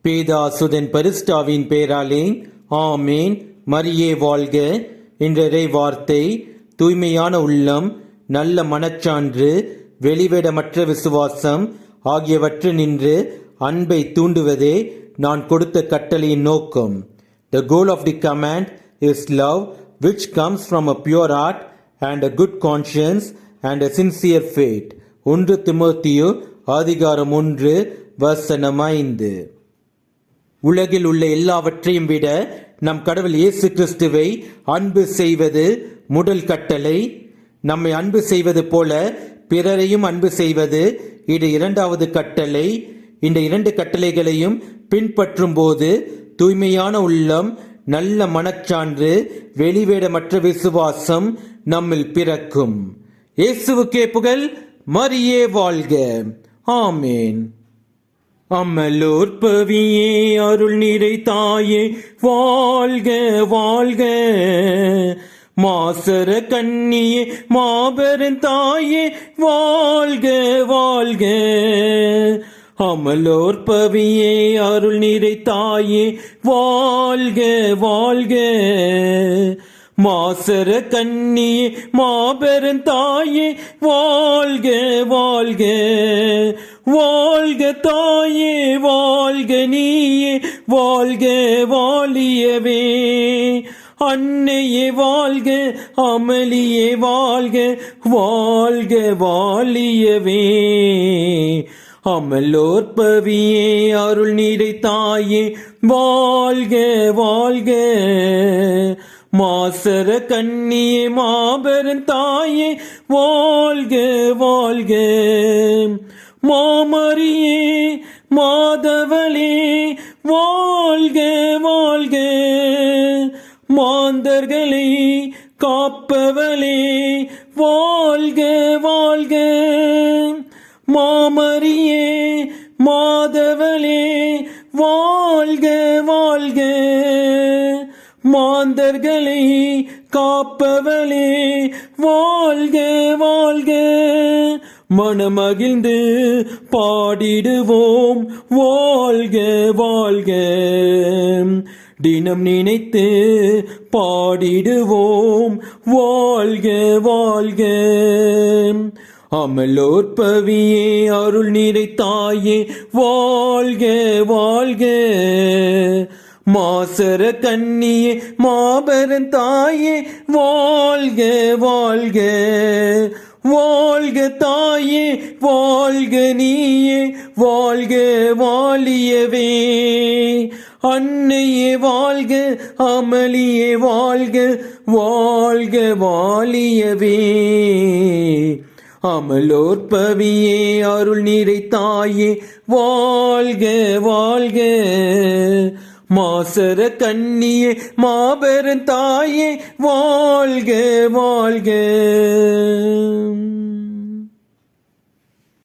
பேதாசுதன் பரிஸ்டாவின் பேராலே ஆமேன். மரியே வாழ்க. இன்றைய வார்த்தை, தூய்மையான உள்ளம், நல்ல மனச்சான்று, வெளிவேடமற்ற விசுவாசம் ஆகியவற்றினின்று அன்பை தூண்டுவதே நான் கொடுத்த கட்டளையின் நோக்கம். The goal of the command is love which comes from a pure heart and a good conscience and a sincere faith. 1 திமோத்தேயு அதிகாரம் 1 வசனம் 5. உலகில் உள்ள எல்லாவற்றையும் விட நம் கடவுள் இயேசு கிறிஸ்துவை அன்பு செய்வது முதல் கட்டளை. நம்மை அன்பு செய்வது போல பிறரையும் அன்பு செய்வது இது இரண்டாவது கட்டளை. இந்த 2 கட்டளைகளையும் பின்பற்றும் போது தூய்மையான உள்ளம், நல்ல மனச்சான்று, வெளிவேடமற்ற விசுவாசம் நம்மில் பிறக்கும். இயேசுவுக்கே புகழ். மரியே வாழ்க. ஆமேன். அமலோர் பவியே அருள் நிறை தாயே வாழ்க வாழ்க. மாசர கண்ணியே மாபெரும் தாயே வாழ்க வாழ்க. அமலோர் பவியே அருள் நிறை தாயே வாழ்க வாழ்க. மாசர கண்ணியே மாபெரும் தாயே வாழ்க வாழ்க. வாழ்க தாயே வாழ்க நீயே வாழ்க வாழியவே. அன்னையே வாழ்க அமளியே வாழ்க வாழ்க வாழியவே. அமலோர் பவியே அருள் நிறை தாயே வாழ்க வாழ்க. மாசர கண்ணியே மாபெரும் தாயே வாழ்க வாழ்க. மாமரியே மாதவளே வாழ்க வாழ்க. மாந்தர்களை காப்பவளே வாழ்க வாழ்க. மாமரியே மாதவளே வாழ்க வாழ்க. மாந்தர்களை காப்பவளே வாழ்க வாழ்க. மனமகிழ்ந்து பாடிடுவோம் வாழ்க வாழ்க. தினம் நினைத்து பாடிடுவோம் வாழ்க வாழ்க. அமலோர் பவியே அருள் நிறை தாயே வாழ்க வாழ்க. மாசர கண்ணியே மாபெரும் தாயே வாழ்க வாழ்க. வாழ்க தாயே வாழ்க நீயே வாழ்க வாழியவே. அன்னையே வாழ்க அமளியே வாழ்க வாழ்க வாழியவே. அமலோர் பவியே அருள் நிறை தாயே வாழ்க வாழ்க. மாசர கண்ணியே மாபெரும் தாயே வாழ்க வாழ்க.